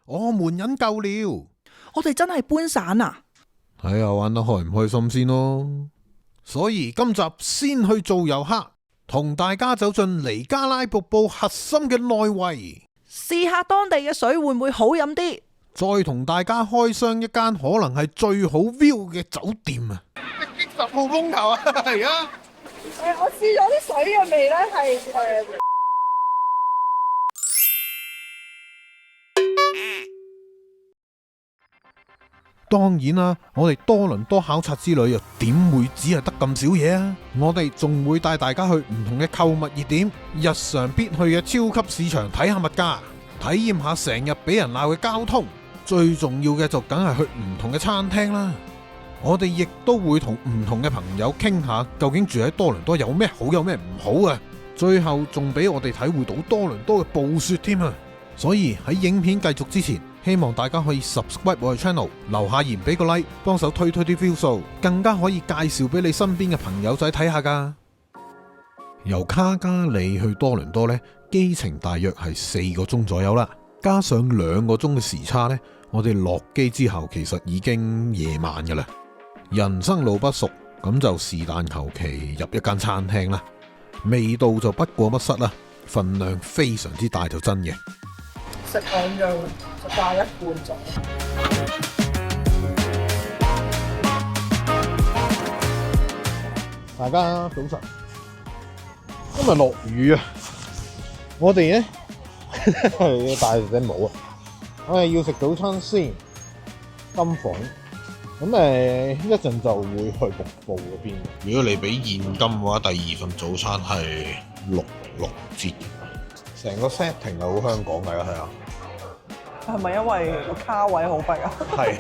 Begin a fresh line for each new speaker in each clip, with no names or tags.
我們忍夠了。
我哋真係搬散啊！
睇下玩得開唔開心先咯。所以今集先去做遊客，同大家走進尼加拉瀑布核心嘅內圍，
試下當地嘅水會唔會好飲啲，
再同大家開箱一間可能係最好 view 嘅酒店啊！10號風球啊，係啊！
我試咗啲水嘅味咧，係
當然啦，我哋多倫多考察之旅又點會只係得咁少嘢啊？我哋仲會帶大家去唔同嘅購物熱點、日常必去嘅超級市場睇下物價，體驗下成日俾人鬧嘅交通。最重要嘅就梗係去唔同嘅餐廳啦。我哋亦都會同唔同嘅朋友傾下，究竟住喺多倫多有咩好，有咩唔好啊？最後仲俾我哋體會到多倫多嘅暴雪添啊！所以喺影片繼續之前，希望大家可以 subscribe 我嘅 channel， 留下言俾個 like， 幫手推啲 view 數，更加可以介紹俾你身邊嘅朋友仔睇下噶。由卡加里去多倫多呢，機程大約係4個鐘左右啦，加上2個鐘嘅時差呢，我哋落機之後其實已經夜晚噶啦。人生路不熟，咁就是但求其入一間餐廳啦，味道就不過不失啦，份量非常之大就真嘅。
食2樣就加1半咗。
大家早晨，今日落雨啊！我哋呢要戴住頂帽啊！我哋要食早餐先，金鳳。咁一陣就會去瀑布嗰邊。如果你俾現金嘅話，第2份早餐係6折。成個 setting 係好香港㗎，係啊！
係咪因為個卡位好逼啊？
係。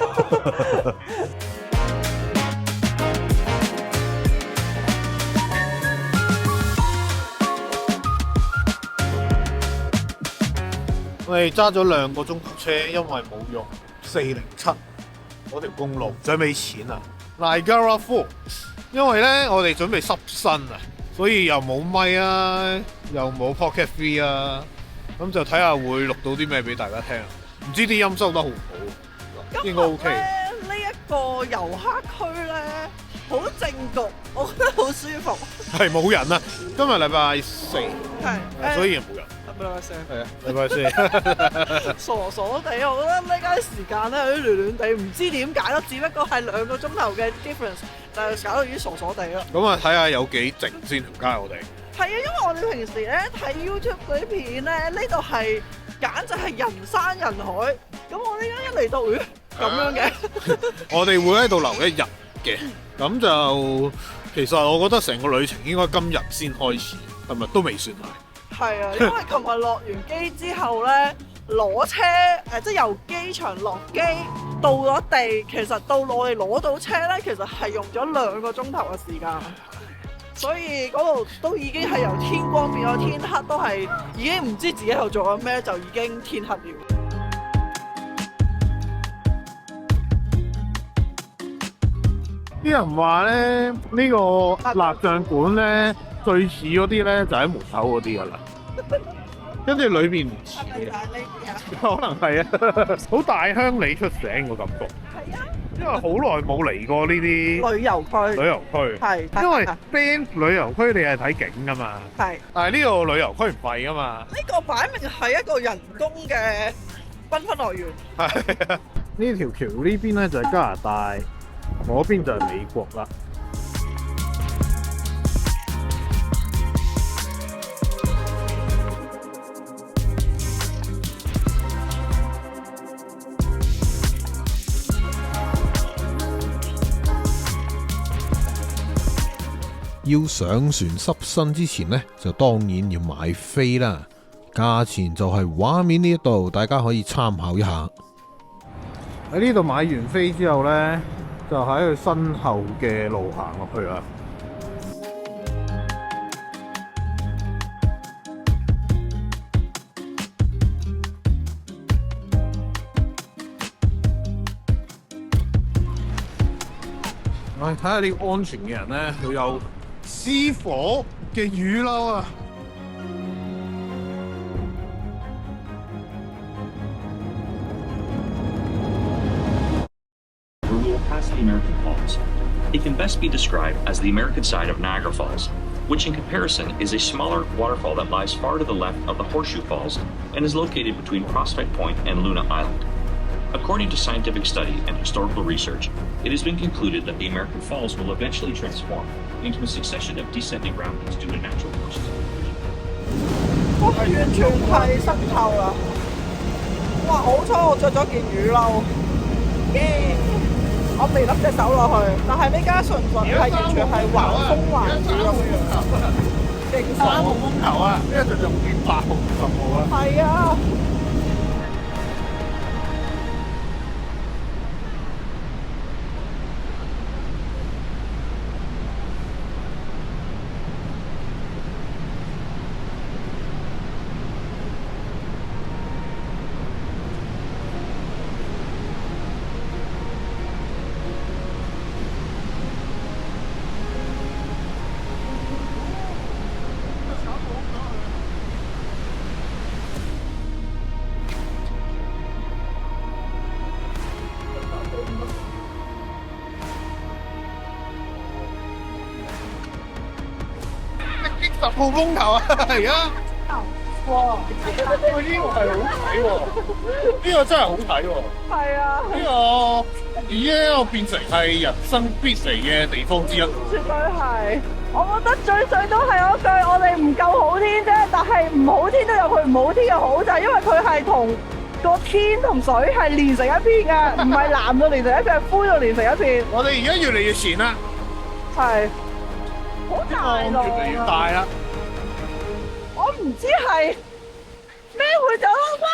我哋揸咗2個鐘頭車，因為冇用407嗰條公路，準備錢啊 Niagara Falls， 因為咧我哋準備濕身啊，所以又冇咪啊，又冇 Pocket Free 啊，咁就睇下會錄到啲咩俾大家聽。唔知啲音收得好唔好？應該 OK。
呢一個遊客區咧，好正局，我覺得好舒服。
係冇人啊！今日禮拜4，
係，
所以冇人。
禮拜4
係啊，禮拜4。
傻傻地，我覺得呢間時間咧有啲亂亂地，唔知點解咯。只不過係2個鐘頭嘅 difference， 就搞到已經傻傻地咯。
咁啊，睇下有幾靜先條街我哋。
係啊，因為我哋平時咧睇 YouTube 嗰啲片咧，呢度係簡直係人山人海。咁我呢間一嚟到，咁樣嘅。
我哋會喺度留1日嘅，咁就其實我覺得成個旅程應該今日先開始，係咪都未算係？
係啊，因為琴日落完機之後咧，攞車即係由機場落機到咗地，其實到我哋攞到車咧，其實係用咗2個鐘頭嘅時間。所以嗰度都已經係由天光變咗天黑，都係已經唔知自己喺度做緊咩，就已經天黑了。
啲人話咧，呢個蠟像館咧最似嗰啲咧就喺門口嗰啲噶啦，跟住裏邊唔似啊，可能係啊，好大鄉里出城個感覺。
係啊，
因為好耐冇嚟過呢啲
旅遊區。
旅遊區，
係，
因為 band 旅遊區你係睇景噶嘛，
係。
但係呢個旅遊區唔係噶嘛。
呢個擺明係一個人工嘅繽紛樂園。
係啊，呢條橋呢邊咧就係加拿大，嗰邊就係美國啦。要上船濕身之前呢，就當然要買飛啦。價錢就係畫面呢一度，大家可以參考一下。喺呢度買完飛之後呢，就喺佢身後嘅路行落去啦。睇下呢個安全嘅人呢，佢有私火嘅雨褸啊！
past the American Falls. It can best be described as the American side of Niagara Falls, which in comparison is a smaller waterfall that lies far to the left of the Horseshoe Falls and is located between Prospect Point and Luna Island. According to scientific study and historical research, it has been concluded that the American Falls will eventually transform into a succession of descending rapids due to natural forces.
哇！完全係濕透啦！哇！好彩我着咗件雨褸，耶！我未笠隻手落去，但係呢家純係完全係橫風橫雨咁樣，勁
3號
爽。
風球啊，呢一陣仲見8號、10號啊。
係啊！10
號風球啊，而家哇！喂，呢個係好睇喎，呢個真係好睇喎。
係啊，
呢個已經變成係人生必嚟嘅地方之一。
絕對係。我覺得最都係嗰句，我哋唔夠好天啫，但係唔好天都有佢唔好天嘅好，就係因為佢係同個天同水係連成一片㗎，唔係藍到連成一片，係灰到連成一片。
我哋而家越嚟越前啦，
係。好
呢
大
個越嚟越
浪啊！
大啦。
我唔知係咩會走到哇！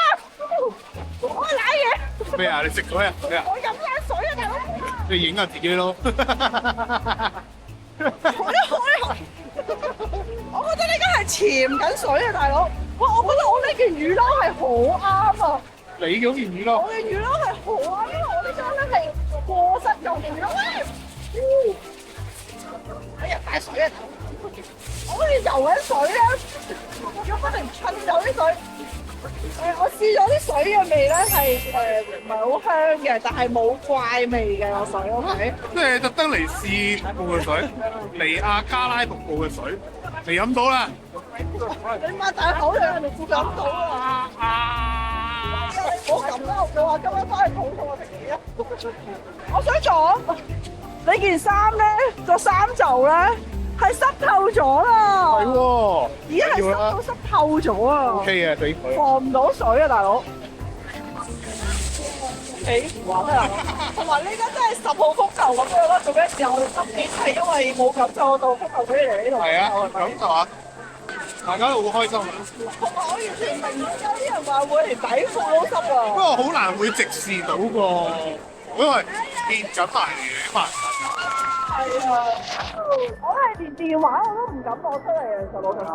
我舐嘢，
咩啊？你食咗啊？咩啊？
我飲緊水啊，大佬！
你影下自己咯。
我一開我覺得呢家係潛緊水啊，大佬！哇！我覺得我呢件雨褸係好啱啊！
你嗰件雨褸
我嘅雨褸係好啱，因為我呢家咧係過膝用嘅雨褸。喂！哎呀，大水啊！我好似游緊水咧，要不停噴走啲水。我試咗啲水嘅味咧係唔係好香嘅，但係冇怪味嘅個水，OK？
即係特登嚟試瀑布嘅水，尼亞加拉瀑布嘅水，你飲到啦！
你擘大口你係咪飲到啊？唔好咁啦，我話今日翻去肚痛啊，食嘢啊！我想講你件衫咧，個衫袖咧係濕透咗啦，
係喎，
已經係濕透咗啊
OK 嘅，俾佢。
防唔到水啊，大佬！幾玩啊！同埋呢家真係10號風球咁樣啦，做咩時候我哋今年係因為冇感受到風球俾你嚟呢度？
係啊，咁就話大家都好開心啊！
同埋我完全明白有啲人話會連底褲都濕
不
啊！
過好難會直視到個，因為見緊大雨嘛。
係啊，我係連電話我都唔敢攞出嚟啊！其實老實講。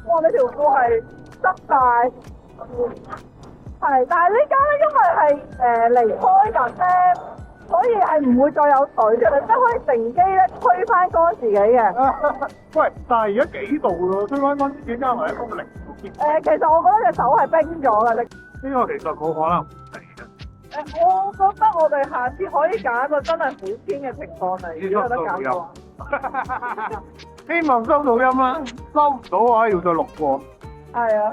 哇！你條褲係濕晒，係，但係呢家咧，因為係離開緊咧，所以係唔會再有水嘅，你真係可以乘機咧吹翻乾自己嘅。
喂，但係而家幾度咯？吹翻乾自己加埋一公零。
其實我覺得隻手係冰咗嘅。
呢個其實冇可能嚟嘅。
我覺得我哋下次可以揀一個真係好天嘅情況嚟，如果有得揀嘅話。
希望收到音啦，收唔到嘅話要再錄過。
係啊，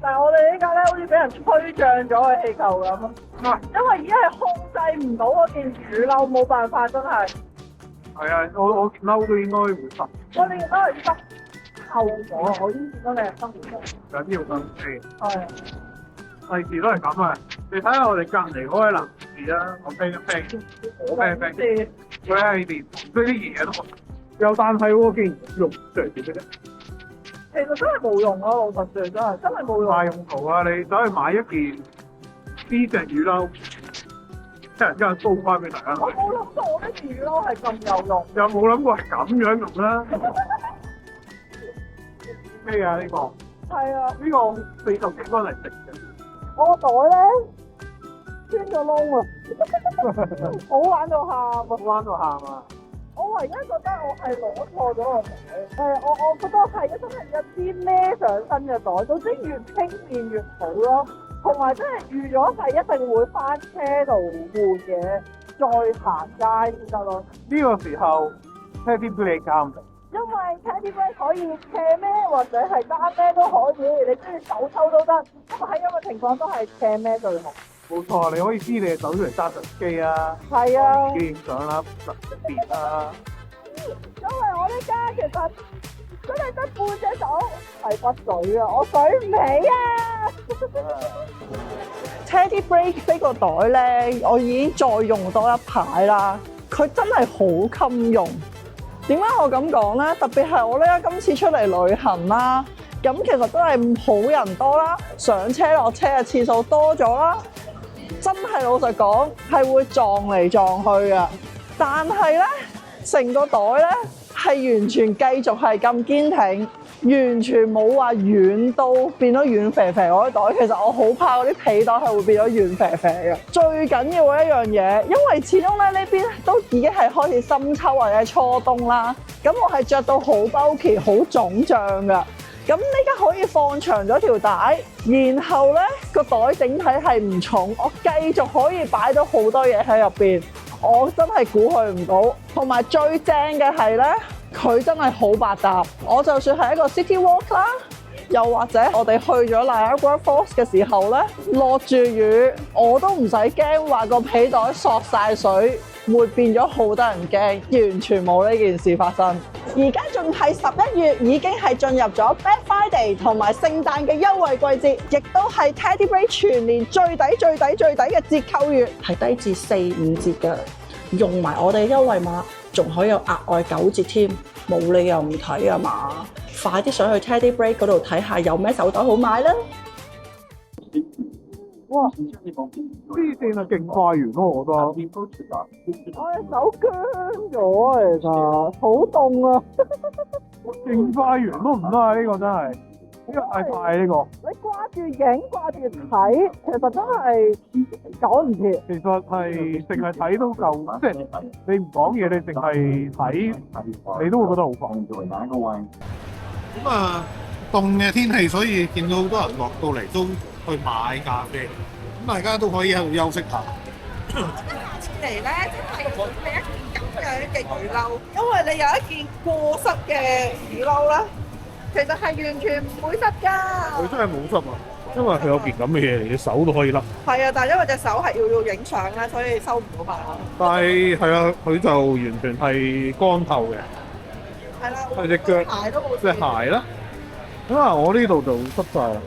但係我哋呢家咧好似俾人吹脹咗個氣球咁咯。因為已經係控制唔到嗰件雨褸，冇辦法真係。
係啊，我件褸都應該會濕。
我哋都係濕透咗，我已經見到你係濕唔到。
緊要㗎，係。
係。
第時都係咁啊！你睇下我哋隔離嗰位男士啊，我聽一聽，我聽一聽，佢係連呢啲嘢都又但係喎，竟然用著住嘅啫。
其實真係冇用咯，老實説真係冇用。
大用途啊！你走去買一件呢隻雨褸，一陣間租翻俾大家
我
睇。
冇諗到我啲雨褸係咁有用。
又冇諗過係咁樣用啦。咩啊？呢個？
係啊，
呢個40幾蚊嚟食嘅。
我個袋咧穿咗窿啊，好玩到喊啊！
彎到喊啊！
我而家覺得我係攞錯咗個袋。我覺得係真係一啲孭上身嘅袋，總之越輕便越好咯。同埋真係預咗係一定會翻車度換嘢，再行街先得咯。
呢個時候 Teddy Blake 啱。
因為 Teddy Blake 可以斜孭或者係揸孭都可以，你中意手抽都得。因為喺一個情況都係斜孭最好。
冇錯，你可以知你走出嚟揸相機啊，
係啊，
自己影相啦，特別啊。
因為我呢家其實真係得半隻手係不水啊，我水唔起啊！Teddy Blake 呢個袋咧，我已經再用多一排啦，佢真係好襟用。點解我咁講咧？特別係我咧今次出嚟旅行啦，咁其實真係好人多啦，上車落車嘅次數多咗啦，真係老實講係會撞嚟撞去嘅。但係咧，成個袋咧係完全繼續係咁堅挺，完全冇話軟到變咗軟肥肥嗰啲袋。其實我好怕嗰啲皮袋係會變咗軟肥肥嘅。最緊要嘅一樣嘢，因為始終咧呢邊都已經係開始深秋或者初冬啦，咁我係着到好 bulky 好腫脹㗎。咁呢家可以放長咗條帶，然後咧個袋整體係唔重，我繼續可以擺到好多嘢喺入邊。我真係估佢唔到，同埋最正嘅係咧，佢真係好百搭。我就算係一個 city walk 啦，又或者我哋去咗 Niagara Falls 嘅時候咧，落住雨，我都唔使驚話個皮袋索晒水，會變咗好得人驚，完全冇呢件事發生。而家仲係11月，已經係進入咗 Black Friday 同埋聖誕嘅優惠季節，亦都係 Teddy Blake 全年最抵嘅折扣月，係低至4-5折嘅。用埋我哋優惠碼，仲可以有額外9折添，冇理由唔睇啊嘛！快啲上去 Teddy Blake 嗰度睇下有咩手袋好買啦！
哇！黐線啊，勁快完咯，我覺得。
我隻手僵咗啊，其實好凍啊！
勁快完都唔得啊！呢個真係，呢個太快呢個。
你掛住影，掛住睇，其實真係趕唔切。
其實係淨係睇都夠，即係你唔講嘢，你淨係睇，你都會覺得好快。
咁啊，凍嘅天氣，所以見到好多人落到嚟都去買咖啡，咁大家都可以喺度休息下。
嚟咧，真係準備一件咁樣嘅雨褸，因為你有一件過濕嘅雨褸啦，其實係完全唔會濕㗎。
佢真係冇濕啊，因為佢有件咁嘅嘢嚟，你手都可以笠。
係啊，但係因為隻手係要影相咧，所以收唔到埋。
但係係啊，佢就完全係乾透嘅。
係啦，
佢隻腳
鞋都冇
隻鞋啦。咁啊，我呢度就濕晒啦。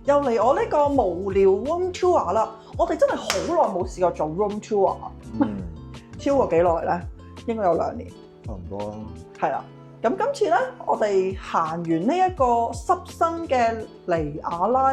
又嚟我呢個無聊 room tour 啦！我哋真係好耐冇試過做 room tour，超過幾耐咧？應該有2年，
差唔多啦。
係啦，咁今次咧，我哋行完呢一個濕身嘅尼亞拉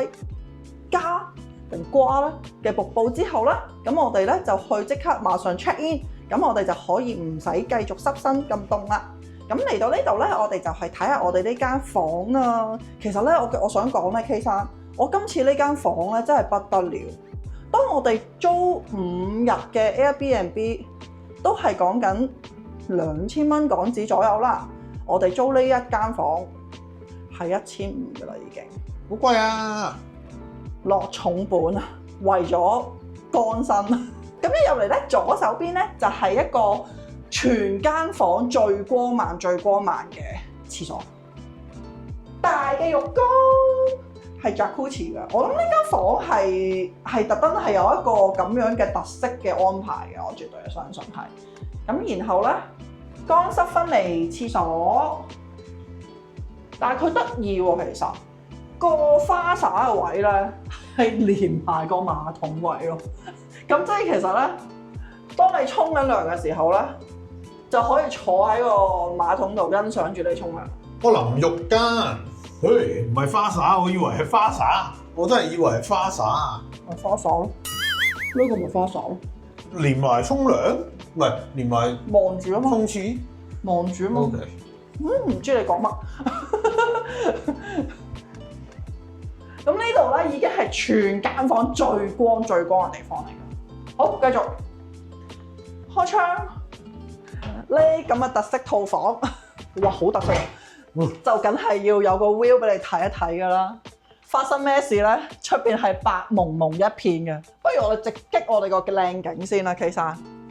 加定瓜咧嘅瀑布之後咧，咁我哋咧就去即刻馬上 check in，咁我哋就可以唔使繼續濕身咁凍啦。咁嚟到呢度咧，我哋就係睇下我哋呢間房啊。其實咧，我想講咧 K 生。我今次呢間房咧真係不得了。當我哋租5日嘅 Airbnb 都係講緊2000蚊港紙左右啦。我哋租呢一間房係1500㗎啦，已經
好貴啊！
落重本啊，為咗乾身。咁一入嚟咧，左手邊咧就係一個全間房最光猛嘅廁所，大嘅浴缸。係 Jacuzzi 㗎，我諗呢間房係特登係有一個咁樣嘅特色嘅安排嘅，我絕對係相信係。咁然後咧，乾濕分離廁所，但係佢得意喎，其實個花灑嘅位咧係連埋個馬桶位咯。咁即係其實咧，當你沖緊涼嘅時候咧，就可以坐喺個馬桶度欣賞住你沖涼。
個淋浴間。嘿，唔係花灑，我以為係花灑，我真係以為係花灑。
係花灑咯，呢個咪花灑咯。
連埋沖涼，唔係連埋
望住啊嘛。
沖廁，
望住啊嘛。
OK。
唔知你講乜。咁呢度咧已經係全間房最光嘅地方嚟嘅。好，繼續開窗。呢咁嘅特色套房，哇，好特色啊！就梗係要有個 view 俾你睇一睇㗎啦。發生咩事咧？出邊係白蒙蒙一片嘅。不如我哋直擊我哋個靚景先啦，K 生。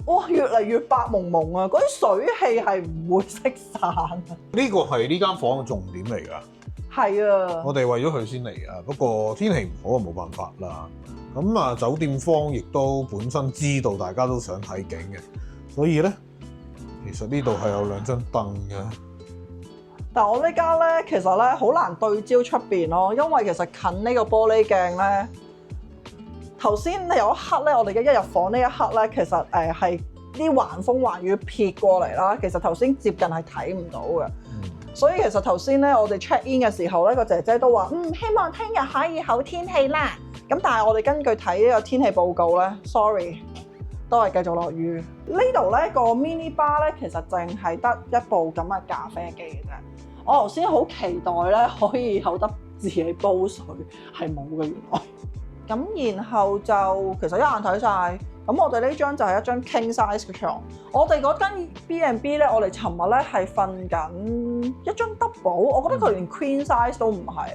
哇，越嚟越白蒙蒙啊！嗰啲水氣係唔會識散啊。
呢個係呢間房嘅重點嚟㗎。
係啊。
我哋為咗佢先嚟㗎，不過天氣唔好啊，冇辦法啦。咁啊，酒店方亦都本身知道大家都想睇景嘅，所以咧，其實呢度係有2張凳嘅。
但係我呢間咧，其實咧好難對焦出邊咯，因為其實近呢個玻璃鏡咧，頭先有一刻咧，我哋一入房呢一刻咧，其實係啲橫風橫雨撇過嚟啦，其實頭先接近係睇唔到嘅。所以其實頭先咧，我哋 check in 嘅時候咧，個姐姐都話：希望聽日可以好天氣啦。咁但係我哋根據睇呢個天氣報告咧 ，sorry， 都係繼續落雨。呢度咧個 mini bar 咧，其實淨係得一部咁嘅咖啡機嘅啫。我頭先好期待咧，可以有得自己煲水，係冇嘅原來。咁然後就其實一眼睇晒。咁我哋呢張就係一張 king size 嘅床。我哋嗰間 B&B 咧，我哋尋日咧係瞓緊一張 double， 我覺得佢連 queen size 都唔係。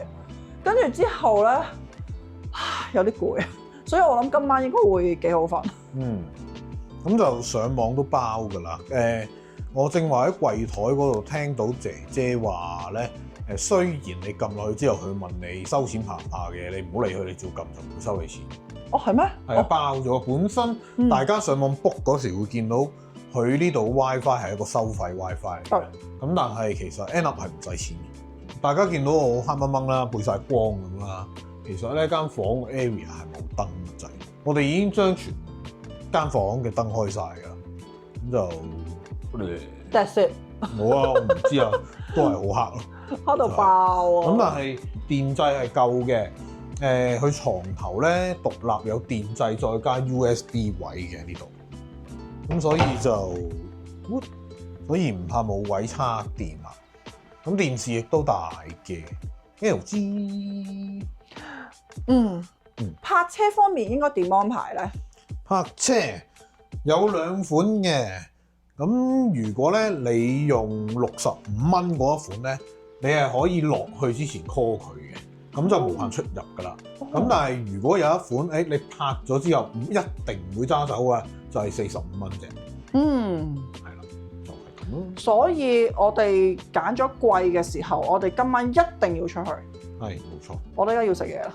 跟住之後咧，有啲攰，所以我諗今晚應該會幾好瞓。
咁就上網都包㗎啦。我正話喺櫃台嗰度聽到姐姐話咧，雖然你撳落去之後，佢問你收錢怕唔怕嘅，你唔好理佢，你照撳就唔會收你錢。
哦，係咩？
係啊，包咗。本身大家上網 book 嗰時會見到佢呢度 WiFi 係一個收費 WiFi 嚟嘅。咁但係其實 end up 係唔使錢嘅。大家見到我黑掹掹啦，背晒光咁啦，其實呢間房 area 係冇燈嘅掣。我哋已經將全間房嘅燈開晒㗎，咁就
That's it。
冇啊，我唔知啊，都係好黑咯，
黑到爆啊！
咁但係電掣係夠嘅。佢床頭咧獨立有電掣，再加 USB 位嘅呢度，咁所以唔怕冇位插電啊。咁電視亦都大嘅 LG。
泊車方面應該點安排咧？
泊車有2款嘅，咁如果咧你用65蚊嗰一款咧，你係可以落去之前 call 佢嘅。咁就無限出入㗎啦。咁但係如果有一款，你拍咗之後一定唔會揸走嘅，就係45蚊啫。係啦，就係咁咯。
所以我哋揀咗貴嘅時候，我哋今晚一定要出去。
係，冇錯。
我哋而家要食嘢啦。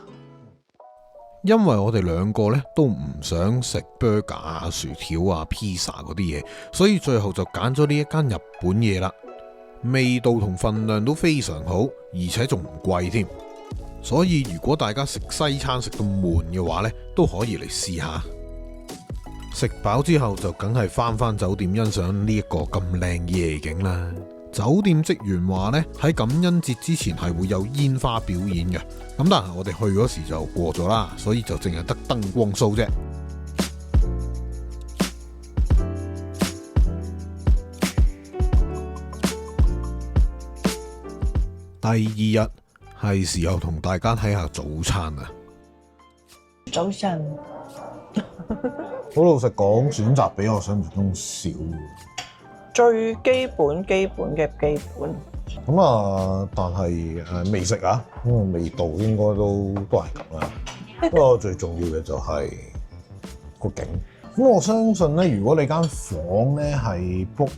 因為我哋2個咧都唔想食 burger 啊、薯條啊、pizza 嗰啲嘢，所以最後就揀咗呢一間日本嘢啦。味道同份量都非常好，而且仲唔貴添。所以如果大家食西餐食到悶嘅話呢，都可以嚟試下。食飽之後就梗係返酒店欣賞呢一個咁靚夜景啦。酒店職員話呢，喺感恩節之前係會有煙花表演嘅，咁但係我哋去嗰時就過咗啦，所以就淨係得燈光 show 啫。第2日。係時候同大家睇下早餐啦。
早晨。
好老實講，選擇比我想象中少。
最基本嘅基本。
咁啊，但係未食啊，咁啊味道應該都係咁啦。不過最重要嘅就係個景。咁我相信咧，如果你間房咧係 book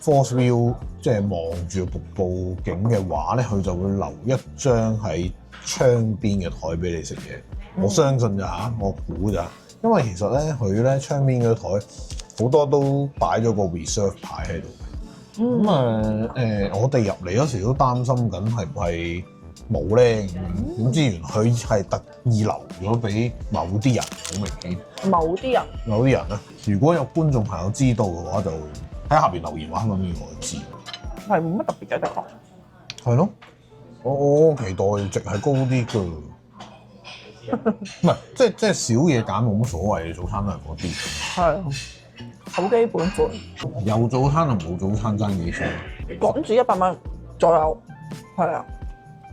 force view， 即係望住瀑布景嘅話咧，佢就會留一張喺窗邊嘅台俾你食嘢。我相信咋嚇，我估咋。因為其實咧，佢咧窗邊嘅台好多都擺咗個 reserve 牌喺度。咁我哋入嚟嗰時都擔心緊係唔係冇咧，點知原來佢係特意留咗俾某啲人，好明顯。
某啲人
咧，如果有觀眾朋友知道嘅話，就喺下邊留言話俾我知。
係冇乜特別嘅地方。
係咯，我期待值係高啲㗎。唔係，即係少嘢揀冇乜所謂，早餐都係嗰啲。
係。好基本款，
有早餐同冇早餐爭幾錢？
港紙100蚊左右，係啊，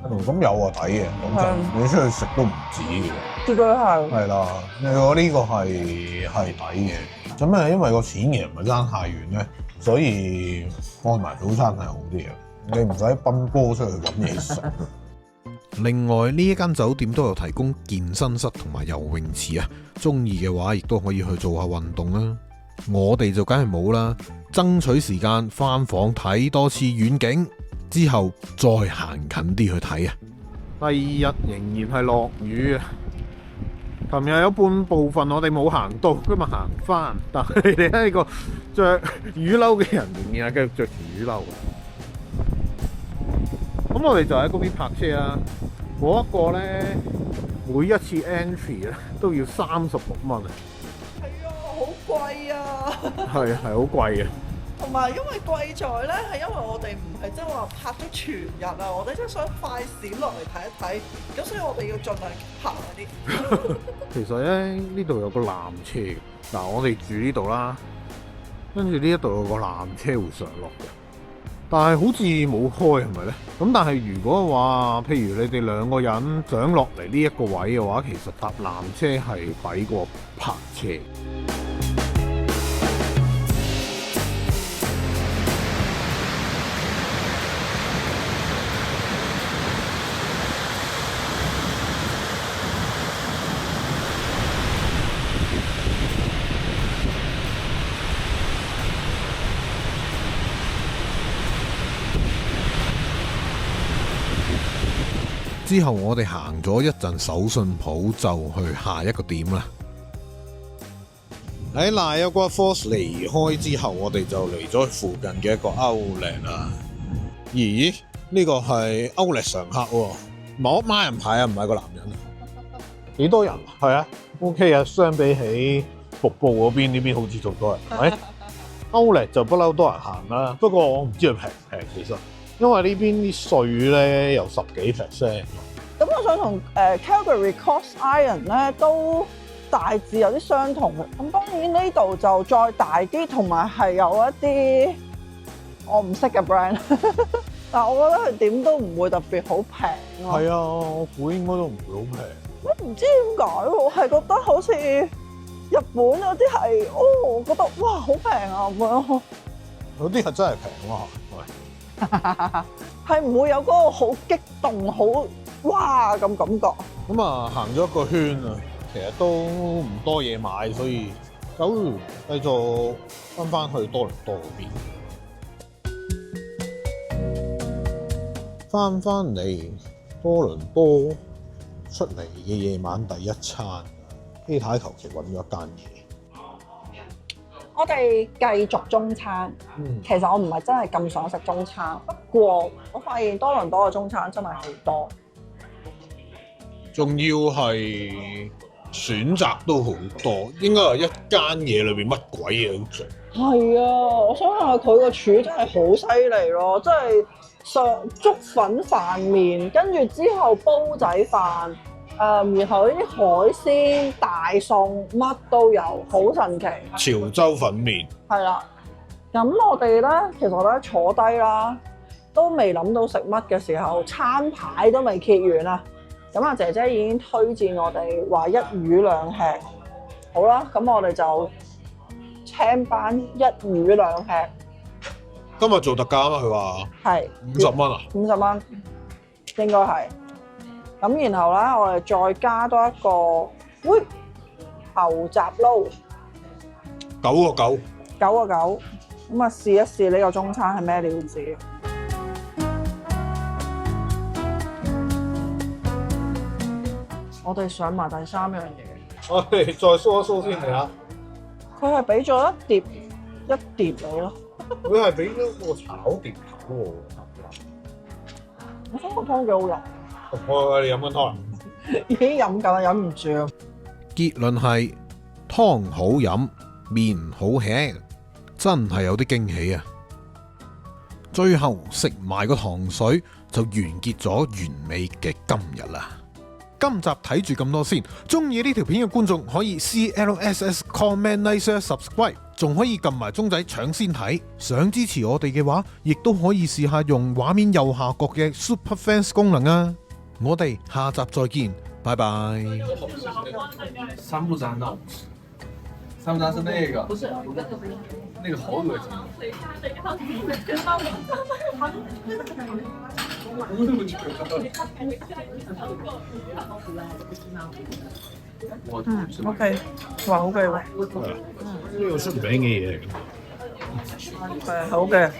咁有啊，抵嘅，講真，你出去食都唔止嘅。
絕對係。
係啦，我呢個係抵嘅。咁啊，因為個錢其實唔係爭太遠咧，所以按埋早餐係好啲嘅。你唔使奔波出去揾嘢食。另外呢一間酒店都有提供健身室同埋游泳池啊，中意嘅話亦都可以去做下運動啦。我哋就梗係冇啦，爭取時間翻房睇多次遠景，之後再行近啲去睇啊。第二日仍然係落雨啊！琴日有半部分我哋冇行到，今日行翻，但係你哋睇個着雨褸嘅人仍然係繼續着住雨褸。咁我哋就喺嗰邊泊車啦。嗰一個咧，每一次 entry 咧都要36蚊啊！
係啊，好貴啊！
係好貴嘅。
同埋因為貴在咧，係因為我哋唔係即係話泊咗全日啊，我哋即係想快閃落嚟睇一睇，咁所以我哋要盡量泊嗰啲。
其實咧呢度有個纜車嘅，嗱我哋住呢度啦，跟住呢一度有個纜車會上落嘅。但係好似冇開係咪呢？咁但係如果話，譬如你哋2個人想落嚟呢一個位嘅話，其實搭纜車係抵過泊車。之後我哋行咗一陣手信鋪，就去下一個點啦。喺Niagara Falls離開之後，我哋就嚟咗附近嘅一個 Outlet 啦。咦？呢個係 Outlet 常客喎，冇孖人牌啊，唔係個男人。幾多人？係啊 ，OK 啊。相比起瀑布嗰邊，呢邊好似仲多人，係咪？Outlet 就不嬲多人行啦，不過我唔知佢平唔平其實。因為呢邊啲稅咧有10幾%。
咁我想同Calgary Coast Iron 咧都大致有啲相同嘅。咁當然呢度就再大啲，同埋係有一啲我唔識嘅 brand。但係我覺得佢點都唔會特別好平咯。
係啊，我估應該都唔會好平。
我唔知點解喎，我係覺得好似日本有啲係，我覺得哇好平啊咁樣。
有啲係真係平啊，
係唔會有嗰個好激動、好哇咁感覺。
咁啊，行咗一個圈啊，其實都唔多嘢買，所以繼續翻去多倫多嗰邊。翻嚟多倫多出嚟嘅夜晚第一餐，希太求其揾咗一間嘢。
我哋繼續中餐，其實我唔係真係咁想食中餐，不過我發現多倫多嘅中餐真係好多，
仲要係選擇都好多，應該係一間嘢裏邊乜鬼嘢都做。
係啊，我想話佢個廚真係好犀利咯，即係上粥粉飯麵，跟住之後煲仔飯。然後呢啲海鮮、大餸乜都有，好神奇。
潮州粉麵
係啦，咁我哋咧，其實我咧坐低啦，都未諗到食乜嘅時候，餐牌都未揭完啦。咁阿姐姐已經推薦我哋話一魚兩吃，好啦，咁我哋就青班一魚兩吃。
今日做特價啊嘛，佢話
係
50蚊啊
，50蚊應該係。咁然後咧，我哋再加多一個，牛雜撈
，9個9，9
個9。咁啊，試一試呢個中餐係咩料子。我哋上埋第3樣嘢。
我哋再梳一梳先嚟下。
佢係俾咗一碟你咯。
佢係俾咗個炒碟頭喎。
我覺得個湯幾好飲。
我哋飲緊湯，
已經飲緊啦，忍唔住。
結論係湯好飲，麵好吃，真係有啲驚喜啊！最後食埋個糖水就完結咗完美嘅今日啦。今集睇住咁多先，中意呢條片嘅觀眾可以 CLSS comment like share subscribe，仲可以撳埋鐘仔搶先睇。想支持我哋嘅話，亦都可以試下用畫面右下角嘅 Super Fans 功能啊！我哋下集再見，拜拜。
三不沾呢？三不沾是那个，那个好恶心。
OK， 哇，好嘅喎，
呢個出名嘅嘢嚟㗎。
係好嘅。